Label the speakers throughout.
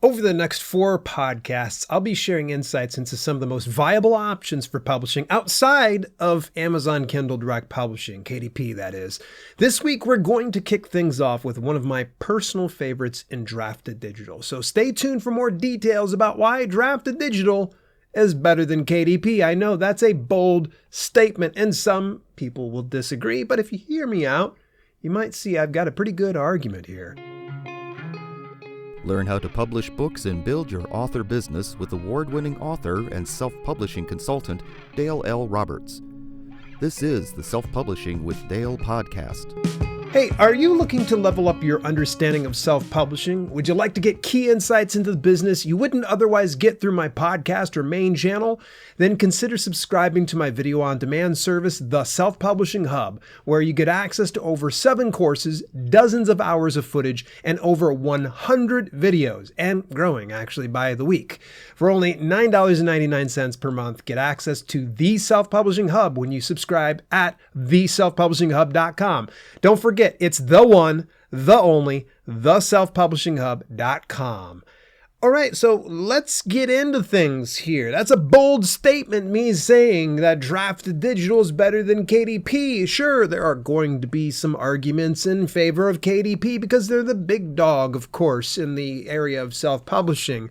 Speaker 1: Over the next 4 podcasts, I'll be sharing insights into some of the most viable options for publishing outside of Amazon Kindle Direct Publishing, KDP that is. This week, we're going to kick things off with one of my personal favorites in Draft2Digital. So stay tuned for more details about why Draft2Digital is better than KDP. I know that's a bold statement and some people will disagree, but if you hear me out, you might see I've got a pretty good argument here.
Speaker 2: Learn how to publish books and build your author business with award-winning author and self-publishing consultant Dale L. Roberts. This is the Self-Publishing with Dale podcast.
Speaker 1: Hey, are you looking to level up your understanding of self-publishing? Would you like to get key insights into the business you wouldn't otherwise get through my podcast or main channel? Then consider subscribing to my video on demand service, The Self-Publishing Hub, where you get access to over 7 courses, dozens of hours of footage, and over 100 videos, and growing actually by the week. For only $9.99 per month, get access to The Self-Publishing Hub when you subscribe at theselfpublishinghub.com. Don't forget, it's the one, the only, theselfpublishinghub.com. All right, so let's get into things here. That's a bold statement, me saying that Draft2Digital is better than KDP. Sure, there are going to be some arguments in favor of KDP because they're the big dog, of course, in the area of self-publishing.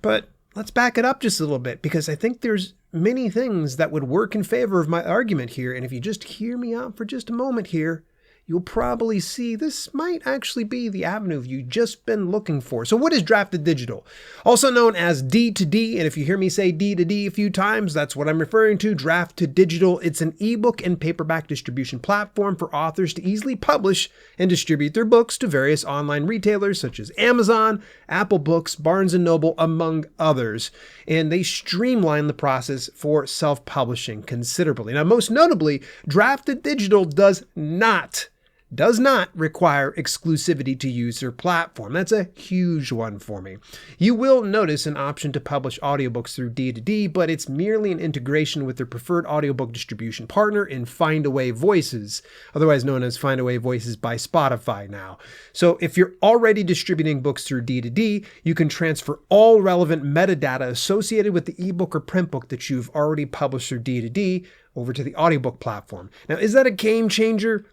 Speaker 1: But let's back it up just a little bit because I think there's many things that would work in favor of my argument here. And if you just hear me out for just a moment here, you'll probably see this might actually be the avenue you've just been looking for. So what is Draft2Digital? Also known as D2D, and if you hear me say D2D a few times, that's what I'm referring to, Draft2Digital. It's an ebook and paperback distribution platform for authors to easily publish and distribute their books to various online retailers such as Amazon, Apple Books, Barnes & Noble, among others. And they streamline the process for self-publishing considerably. Now, most notably, Draft2Digital does not require exclusivity to use their platform. That's a huge one for me. You will notice an option to publish audiobooks through D2D, but it's merely an integration with their preferred audiobook distribution partner in Findaway Voices, otherwise known as Findaway Voices by Spotify now. So if you're already distributing books through D2D, you can transfer all relevant metadata associated with the ebook or print book that you've already published through D2D over to the audiobook platform. Now, is that a game changer?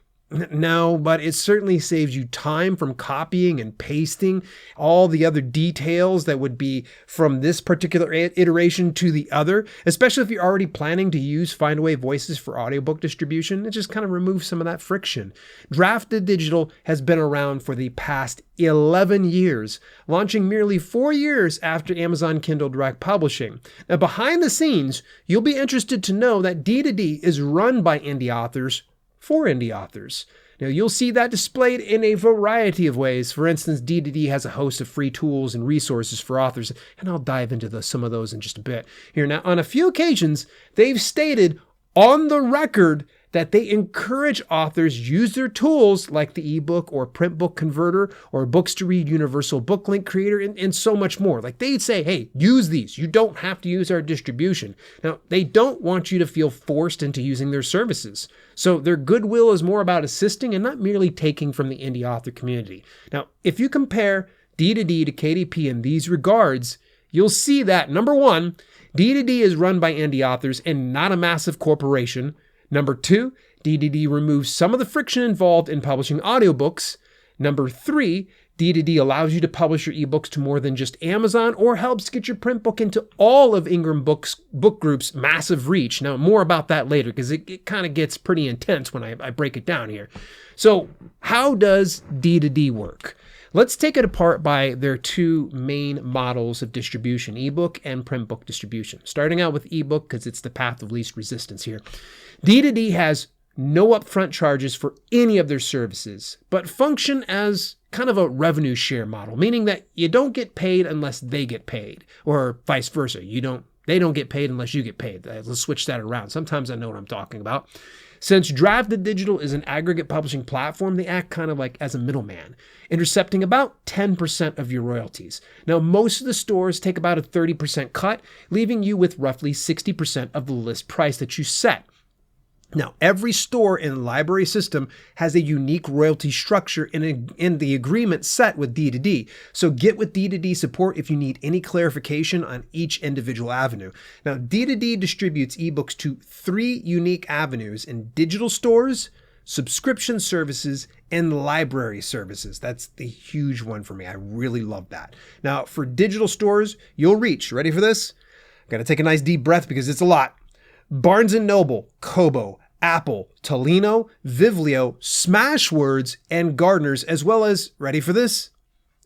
Speaker 1: No, but it certainly saves you time from copying and pasting all the other details that would be from this particular iteration to the other, especially if you're already planning to use Findaway Voices for audiobook distribution. It just kind of removes some of that friction. Draft2Digital has been around for the past 11 years, launching merely 4 years after Amazon Kindle Direct Publishing. Now, behind the scenes, you'll be interested to know that D2D is run by indie authors for indie authors. Now, you'll see that displayed in a variety of ways. For instance, D2D has a host of free tools and resources for authors, and I'll dive into some of those in just a bit. Here now, on a few occasions, they've stated on the record that they encourage authors use their tools like the ebook or print book converter or books to read universal book link creator and so much more. Like they'd say, hey, use these. You don't have to use our distribution. Now, they don't want you to feel forced into using their services. So their goodwill is more about assisting and not merely taking from the indie author community. Now, if you compare D2D to KDP in these regards, you'll see that, number one, D2D is run by indie authors and not a massive corporation. Number 2, D2D removes some of the friction involved in publishing audiobooks. Number 3, D2D allows you to publish your ebooks to more than just Amazon or helps get your print book into all of Ingram Book Group's massive reach. Now, more about that later because it kind of gets pretty intense when I break it down here. So how does D2D work? Let's take it apart by their 2 main models of distribution, ebook and print book distribution. Starting out with ebook because it's the path of least resistance here. D2D has no upfront charges for any of their services, but function as kind of a revenue share model, meaning that you don't get paid unless they get paid, or vice versa. They don't get paid unless you get paid. Let's switch that around. Sometimes I know what I'm talking about. Since Draft2Digital is an aggregate publishing platform, they act kind of like as a middleman, intercepting about 10% of your royalties. Now, most of the stores take about a 30% cut, leaving you with roughly 60% of the list price that you set. Now, every store and library system has a unique royalty structure in the agreement set with D2D. So get with D2D support if you need any clarification on each individual avenue. Now, D2D distributes ebooks to 3 unique avenues in digital stores, subscription services, and library services. That's the huge one for me. I really love that. Now, for digital stores, you'll reach, ready for this? Got to take a nice deep breath because it's a lot. Barnes & Noble, Kobo, Apple, Tolino, Viblio, Smashwords, and Gardner's, as well as, ready for this?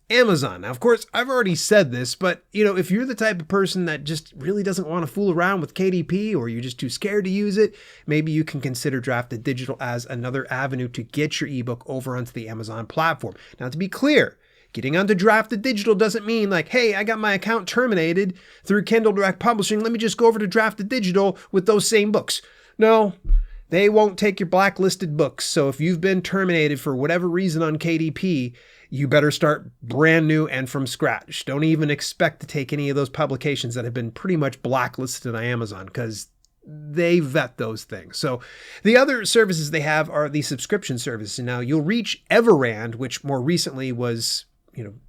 Speaker 1: Amazon. Now, of course, I've already said this, but if you're the type of person that just really doesn't want to fool around with KDP, or you're just too scared to use it, maybe you can consider Draft2Digital as another avenue to get your ebook over onto the Amazon platform. Now, to be clear, getting onto Draft2Digital doesn't mean like, hey, I got my account terminated through Kindle Direct Publishing. Let me just go over to Draft2Digital with those same books. No, they won't take your blacklisted books. So if you've been terminated for whatever reason on KDP, you better start brand new and from scratch. Don't even expect to take any of those publications that have been pretty much blacklisted on Amazon, because they vet those things. So the other services they have are the subscription services. Now you'll reach Everand, which more recently was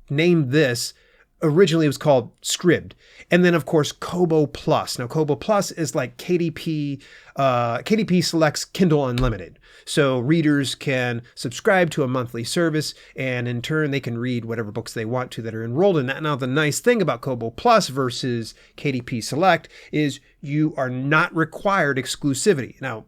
Speaker 1: named this. Originally it was called Scribd. And then of course Kobo Plus. Now Kobo Plus is like KDP. KDP selects Kindle Unlimited. So readers can subscribe to a monthly service, and in turn they can read whatever books they want to that are enrolled in that. Now the nice thing about Kobo Plus versus KDP Select is you are not required exclusivity. Now,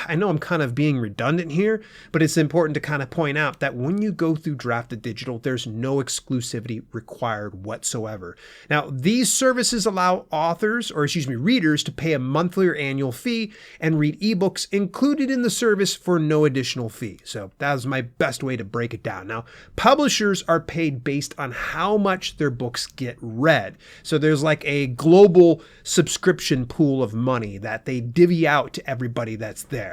Speaker 1: I know I'm kind of being redundant here, but it's important to kind of point out that when you go through Draft2Digital, there's no exclusivity required whatsoever. Now, these services allow readers to pay a monthly or annual fee and read ebooks included in the service for no additional fee. So that was my best way to break it down. Now, publishers are paid based on how much their books get read. So there's like a global subscription pool of money that they divvy out to everybody that's there.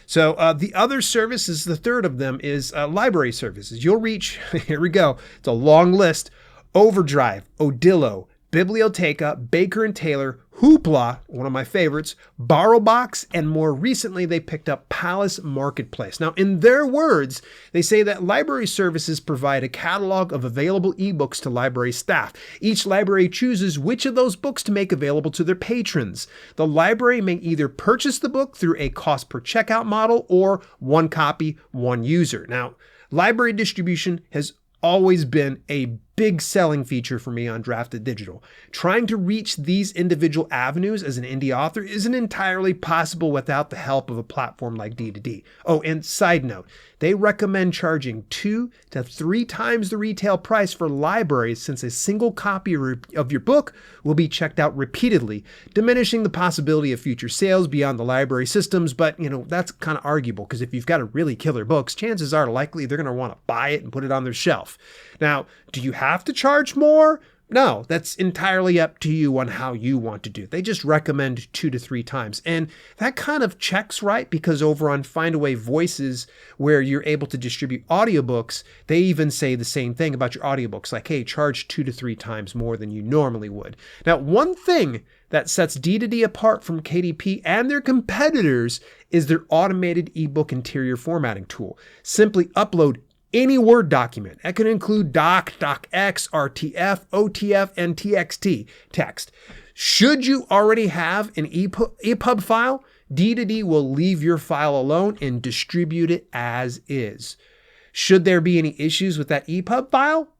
Speaker 1: So the other services, the third of them is library services. You'll reach, here we go, it's a long list: Overdrive, Odillo, Biblioteca, Baker & Taylor, Hoopla, one of my favorites, BorrowBox, and more recently they picked up Palace Marketplace. Now, in their words, they say that library services provide a catalog of available ebooks to library staff. Each library chooses which of those books to make available to their patrons. The library may either purchase the book through a cost per checkout model or one copy, one user. Now, library distribution has always been a big selling feature for me on Draft2Digital. Trying to reach these individual avenues as an indie author isn't entirely possible without the help of a platform like D2D. Oh, and side note, they recommend charging 2 to 3 times the retail price for libraries, since a single copy of your book will be checked out repeatedly, diminishing the possibility of future sales beyond the library systems. But, that's kind of arguable, because if you've got a really killer books, chances are likely they're going to want to buy it and put it on their shelf. Now, do you have to charge more? No, that's entirely up to you on how you want to do it. They just recommend 2 to 3 times. And that kind of checks right, because over on Findaway Voices, where you're able to distribute audiobooks, they even say the same thing about your audiobooks. Like, hey, charge 2 to 3 times more than you normally would. Now, one thing that sets D2D apart from KDP and their competitors is their automated ebook interior formatting tool. Simply upload any Word document. That can include doc, docx, RTF, OTF, and TXT text. Should you already have an EPUB file, D2D will leave your file alone and distribute it as is. Should there be any issues with that EPUB file,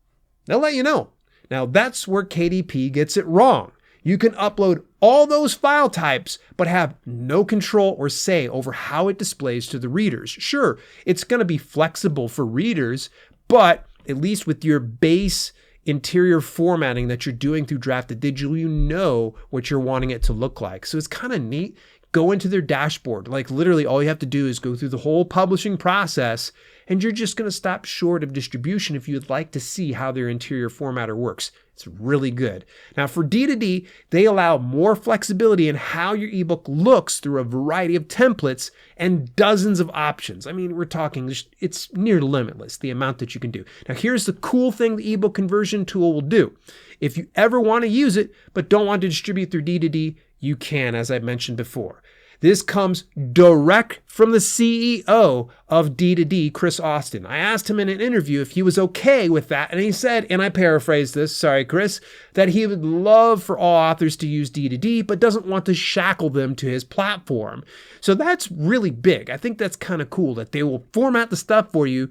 Speaker 1: they'll let you know. Now, that's where KDP gets it wrong. You can upload all those file types, but have no control or say over how it displays to the readers. Sure, it's going to be flexible for readers, but at least with your base interior formatting that you're doing through Draft2Digital, you know what you're wanting it to look like. So it's kind of neat. Go into their dashboard. Like literally all you have to do is go through the whole publishing process, and you're just going to stop short of distribution if you'd like to see how their interior formatter works. It's really good. Now for D2D, they allow more flexibility in how your ebook looks through a variety of templates and dozens of options. I mean, we're talking, it's near limitless, the amount that you can do. Now here's the cool thing the ebook conversion tool will do. If you ever want to use it, but don't want to distribute through D2D, you can, as I mentioned before. This comes direct from the CEO of D2D, Chris Austin. I asked him in an interview if he was okay with that, and he said, and I paraphrase this, sorry Chris, that he would love for all authors to use D2D, but doesn't want to shackle them to his platform. So that's really big. I think that's kind of cool that they will format the stuff for you.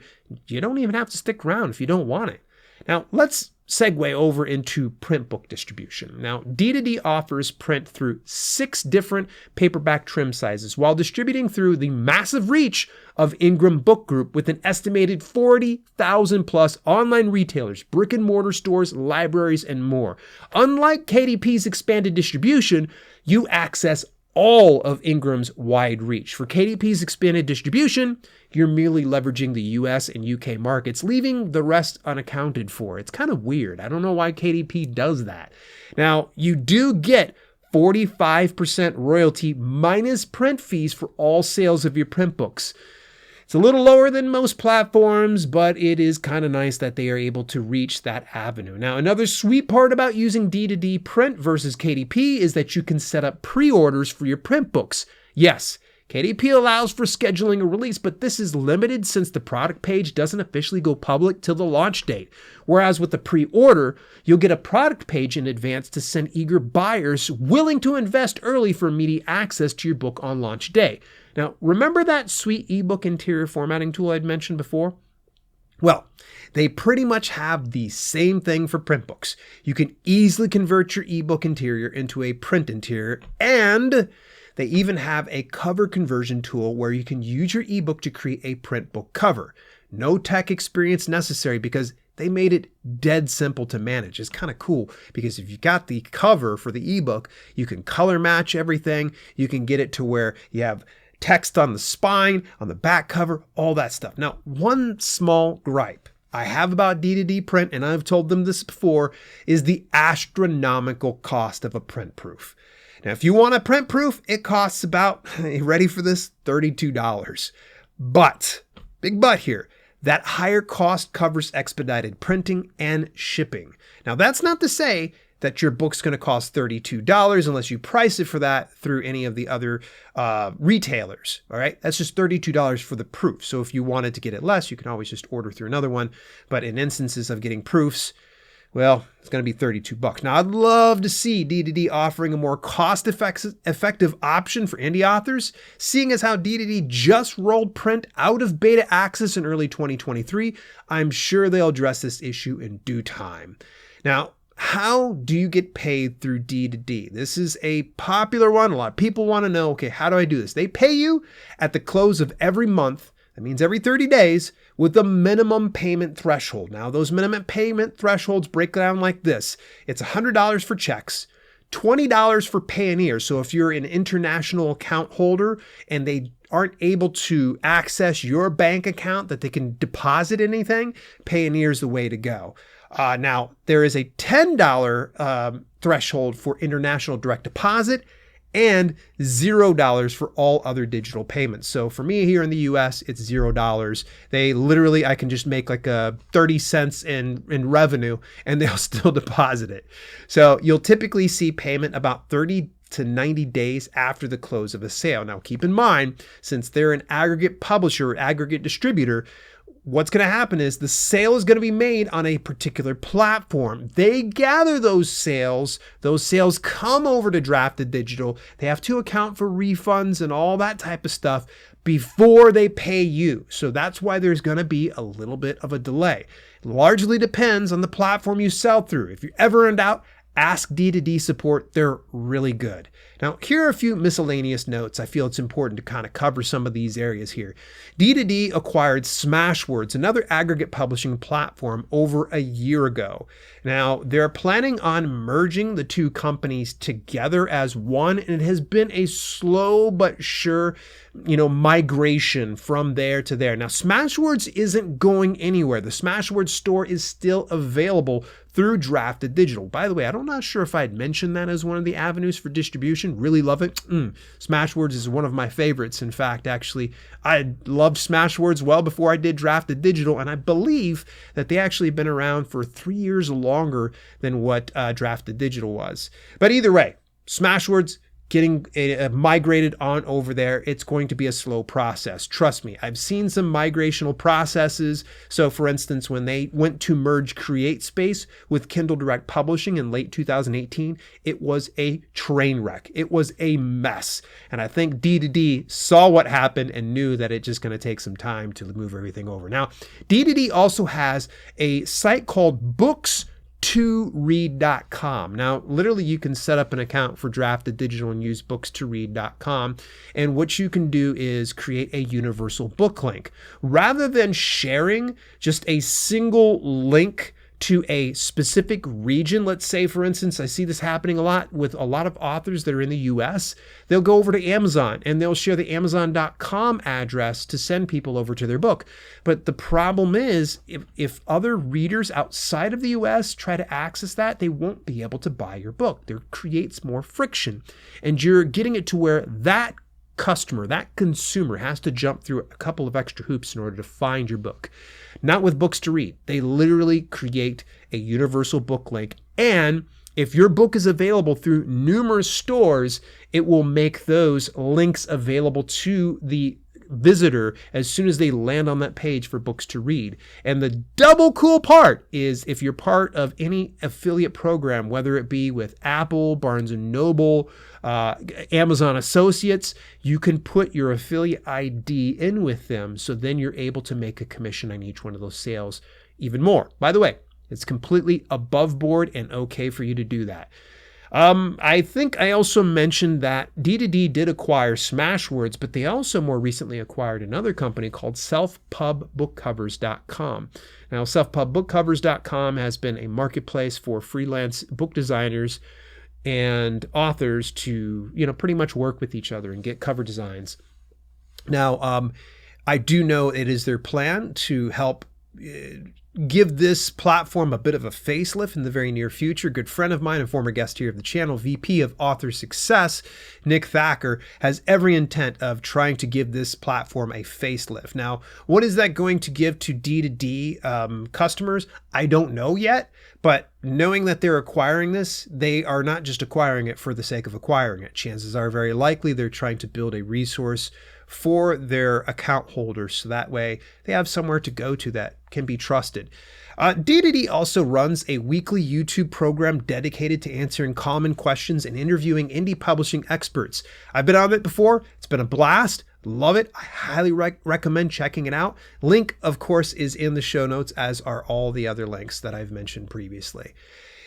Speaker 1: You don't even have to stick around if you don't want it. Now, let's segue over into print book distribution. Now, D2D offers print through 6 different paperback trim sizes while distributing through the massive reach of Ingram Book Group with an estimated 40,000 plus online retailers, brick and mortar stores, libraries, and more. Unlike KDP's expanded distribution, you access all of Ingram's wide reach. For KDP's expanded distribution, you're merely leveraging the US and UK markets, leaving the rest unaccounted for. It's kind of weird. I don't know why KDP does that. Now, you do get 45% royalty minus print fees for all sales of your print books. It's a little lower than most platforms, but it is kind of nice that they are able to reach that avenue. Now, another sweet part about using D2D print versus KDP is that you can set up pre-orders for your print books. Yes, KDP allows for scheduling a release, but this is limited since the product page doesn't officially go public till the launch date. Whereas with the pre-order, you'll get a product page in advance to send eager buyers willing to invest early for immediate access to your book on launch day. Now, remember that sweet ebook interior formatting tool I'd mentioned before? Well, they pretty much have the same thing for print books. You can easily convert your ebook interior into a print interior, and they even have a cover conversion tool where you can use your ebook to create a print book cover. No tech experience necessary because they made it dead simple to manage. It's kind of cool because if you got the cover for the ebook, you can color match everything. You can get it to where you have text on the spine, on the back cover, all that stuff. Now, one small gripe I have about D2D print, and I've told them this before, is the astronomical cost of a print proof. Now, if you want a print proof, it costs about, ready for this, $32. But, big but here, that higher cost covers expedited printing and shipping. Now, that's not to say that your book's going to cost $32 unless you price it for that through any of the other retailers. All right, that's just $32 for the proof. So if you wanted to get it less, you can always just order through another one. But in instances of getting proofs, well, it's going to be $32. Now, I'd love to see D2D offering a more cost-effective option for indie authors, seeing as how D2D just rolled print out of beta access in early 2023. I'm sure they'll address this issue in due time. Now, how do you get paid through D2D? This is a popular one. A lot of people want to know, okay, how do I do this? They pay you at the close of every month. That means every 30 days with a minimum payment threshold. Now, those minimum payment thresholds break down like this. It's $100 for checks, $20 for Payoneer. So if you're an international account holder and they aren't able to access your bank account that they can deposit anything, Payoneer is the way to go. Now, there is a $10 threshold for international direct deposit and $0 for all other digital payments. So for me here in the US, it's $0. They literally, I can just make like 30 cents in revenue and they'll still deposit it. So you'll typically see payment about 30 to 90 days after the close of a sale. Now, keep in mind, since they're an aggregate publisher, aggregate distributor, what's going to happen is the sale is going to be made on a particular platform. They gather those sales come over to Draft2Digital. They have to account for refunds and all that type of stuff before they pay you. So that's why there's going to be a little bit of a delay. It largely depends on the platform you sell through. If you're ever in doubt, ask D2D support. They're really good. Now, here are a few miscellaneous notes. I feel it's important to kind of cover some of these areas here. D2D acquired Smashwords, another aggregate publishing platform, over a year ago. Now, they're planning on merging the two companies together as one, and it has been a slow but sure, migration from there to there. Now, Smashwords isn't going anywhere. The Smashwords store is still available through Draft2Digital. By the way, I'm not sure if I'd mentioned that as one of the avenues for distribution. Really love it. Smashwords is one of my favorites. In fact, actually, I loved Smashwords well before I did Draft2Digital, and I believe that they actually have been around for 3 years longer than what Draft2Digital was. But either way, Smashwords, getting migrated on over there, it's going to be a slow process. Trust me, I've seen some migrational processes. So for instance, when they went to merge CreateSpace with Kindle Direct Publishing in late 2018, it was a train wreck. It was a mess. And I think D2D saw what happened and knew that it's just going to take some time to move everything over. Now, D2D also has a site called books2read.com. Now, literally, you can set up an account for Draft2Digital and use books2read.com. And what you can do is create a universal book link. Rather than sharing just a single link to a specific region, let's say, for instance, I see this happening a lot with a lot of authors that are in the US. They'll go over to Amazon and they'll share the Amazon.com address to send people over to their book. But the problem is, if other readers outside of the US try to access that, they won't be able to buy your book. There creates more friction. And you're getting it to where that customer, that consumer, has to jump through a couple of extra hoops in order to find your book. Not with Books to Read. They literally create a universal book link. And if your book is available through numerous stores, it will make those links available to the visitor as soon as they land on that page for Books to Read. And the double cool part is if you're part of any affiliate program, whether it be with Apple, Barnes & Noble, Amazon Associates, you can put your affiliate ID in with them. So then you're able to make a commission on each one of those sales even more. By the way, it's completely above board and okay for you to do that. I think I also mentioned that D2D did acquire Smashwords, but they also more recently acquired another company called selfpubbookcovers.com. Now, selfpubbookcovers.com has been a marketplace for freelance book designers and authors to, pretty much work with each other and get cover designs. Now, I do know it is their plan to help give this platform a bit of a facelift in the very near future. A good friend of mine and former guest here of the channel, VP of Author Success, Nick Thacker, has every intent of trying to give this platform a facelift. Now, what is that going to give to D2D customers? I don't know yet, but knowing that they're acquiring this, they are not just acquiring it for the sake of acquiring it. Chances are very likely they're trying to build a resource for their account holders, so that way they have somewhere to go to that can be trusted. D2D also runs a weekly YouTube program dedicated to answering common questions and interviewing indie publishing experts. I've been on it before. It's been a blast. Love it. I highly recommend checking it out. Link, of course, is in the show notes, as are all the other links that I've mentioned previously.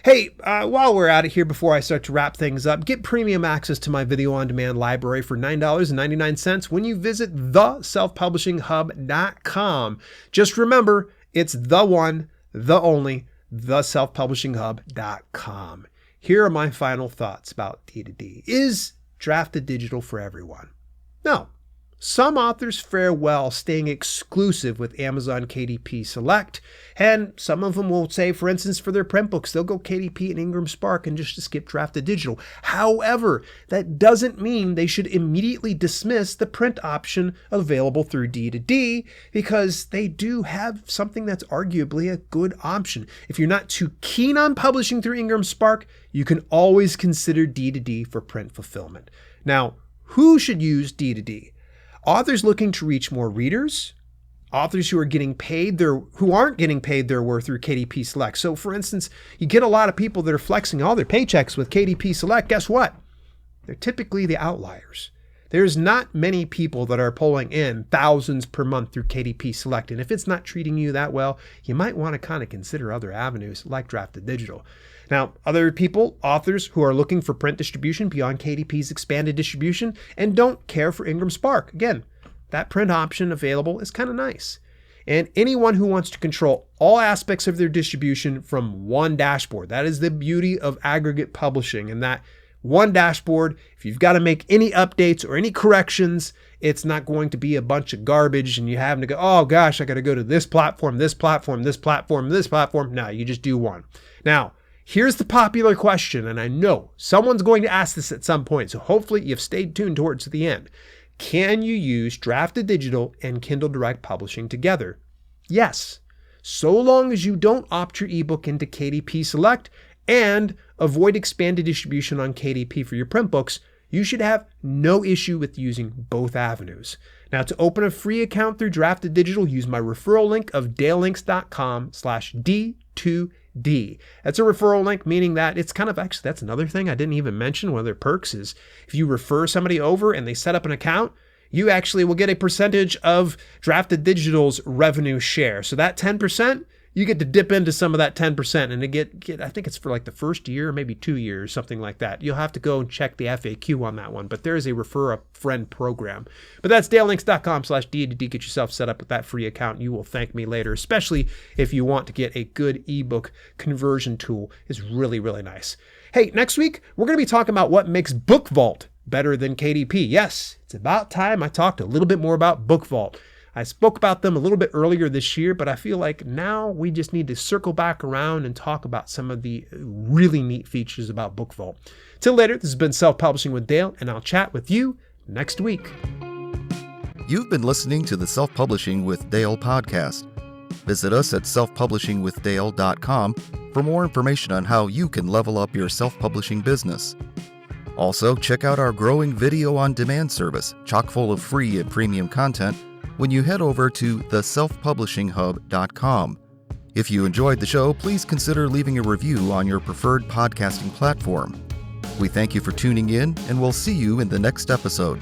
Speaker 1: Hey, while we're at it here, before I start to wrap things up, get premium access to my video on demand library for $9.99 when you visit theselfpublishinghub.com. Just remember, it's the one, the only, theselfpublishinghub.com. Here are my final thoughts about D2D. Is Draft2Digital for everyone? No. Some authors fare well staying exclusive with Amazon KDP Select, and some of them will say, for instance, for their print books, they'll go KDP and Ingram Spark and just skip Draft2Digital. However, that doesn't mean they should immediately dismiss the print option available through D2D, because they do have something that's arguably a good option. If you're not too keen on publishing through Ingram Spark, you can always consider D2D for print fulfillment. Now, who should use D2D? Authors looking to reach more readers, authors who are who aren't getting paid their worth through KDP Select. So for instance, you get a lot of people that are flexing all their paychecks with KDP Select. Guess what? They're typically the outliers. There's not many people that are pulling in thousands per month through KDP Select. And if it's not treating you that well, you might want to kind of consider other avenues like Draft2Digital. Now, other people, authors who are looking for print distribution beyond KDP's expanded distribution and don't care for Ingram Spark. Again, that print option available is kind of nice. And anyone who wants to control all aspects of their distribution from one dashboard. That is the beauty of aggregate publishing, and that one dashboard, if you've got to make any updates or any corrections, it's not going to be a bunch of garbage and you having to go, oh gosh, I got to go to this platform, this platform, this platform, this platform. No, you just do one. Now, here's the popular question, and I know someone's going to ask this at some point, so hopefully you've stayed tuned towards the end. Can you use Draft2Digital and Kindle Direct Publishing together? Yes, so long as you don't opt your ebook into KDP Select and avoid expanded distribution on KDP for your print books, you should have no issue with using both avenues. Now, to open a free account through Draft2Digital, use my referral link of dalelinks.com/D2D. That's a referral link, meaning that it's kind of, actually, that's another thing I didn't even mention. One of their perks is if you refer somebody over and they set up an account, you actually will get a percentage of Draft2Digital's revenue share. So that 10%, you get to dip into some of that 10% and to get I think it's for like the first year, or maybe 2 years, something like that. You'll have to go and check the FAQ on that one, but there is a refer a friend program. But that's dalelinks.com/D2D. Get yourself set up with that free account. You will thank me later, especially if you want to get a good ebook conversion tool. It's really, really nice. Hey, next week, we're going to be talking about what makes Book Vault better than KDP. Yes, it's about time I talked a little bit more about Book Vault. I spoke about them a little bit earlier this year, but I feel like now we just need to circle back around and talk about some of the really neat features about Book Vault. Till later, this has been Self-Publishing with Dale, and I'll chat with you next week.
Speaker 2: You've been listening to the Self-Publishing with Dale podcast. Visit us at selfpublishingwithdale.com for more information on how you can level up your self-publishing business. Also, check out our growing video-on-demand service, chock full of free and premium content, when you head over to theselfpublishinghub.com. If you enjoyed the show, please consider leaving a review on your preferred podcasting platform. We thank you for tuning in, and we'll see you in the next episode.